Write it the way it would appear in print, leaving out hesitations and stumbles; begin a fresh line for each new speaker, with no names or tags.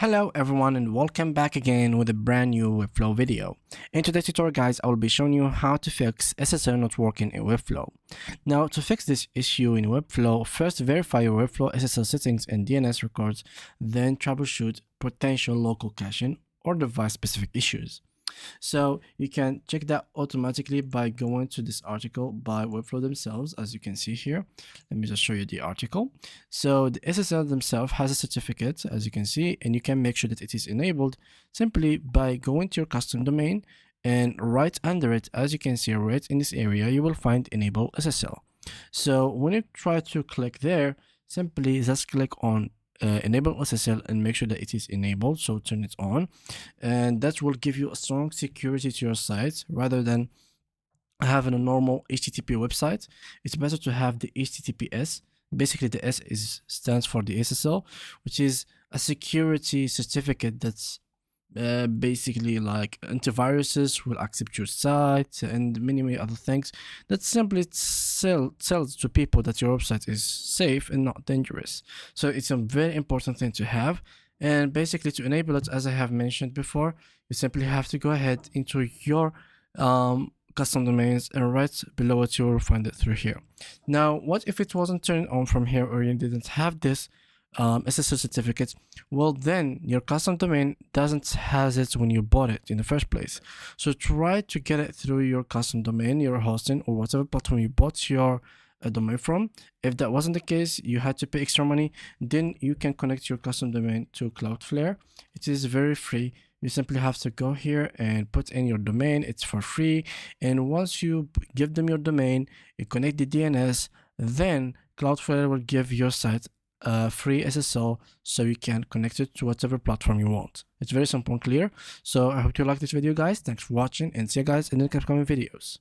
Hello everyone and welcome back again with a brand new Webflow video. In today's tutorial guys, I will be showing you how to fix SSL not working in Webflow. Now to fix this issue in Webflow, first verify your Webflow SSL settings and DNS records, then troubleshoot potential local caching or device specific issues. So you can check that automatically by going to this article by Webflow themselves, as you can see here. Let me just show you the article. So the SSL themselves has a certificate, as you can see, and you can make sure that it is enabled simply by going to your custom domain, and right under it, as you can see right in this area, you will find enable SSL. So when you try to click there, simply just click on enable SSL and make sure that it is enabled, so turn it on, and that will give you a strong security to your site rather than having a normal HTTP website. It's better to have the HTTPS. Basically the stands for the SSL, which is a security certificate that's basically like antiviruses will accept your site and many other things that simply tells to people that your website is safe and not dangerous. So it's a very important thing to have, and basically to enable it, as I have mentioned before, you simply have to go ahead into your custom domains, and right below it you will find it through here. Now what if it wasn't turned on from here, or you didn't have this SSL certificate? Well, then your custom domain doesn't has it when you bought it in the first place. So try to get it through your custom domain, your hosting, or whatever platform you bought your domain from. If that wasn't the case, you had to pay extra money, then you can connect your custom domain to Cloudflare. It is very free. You simply have to go here and put in your domain. It's for free, and once you give them your domain, you connect the DNS, then Cloudflare will give your site free SSL, so you can connect it to whatever platform you want. It's very simple and clear. So I hope you like this video guys. Thanks for watching, and see you guys in the upcoming videos.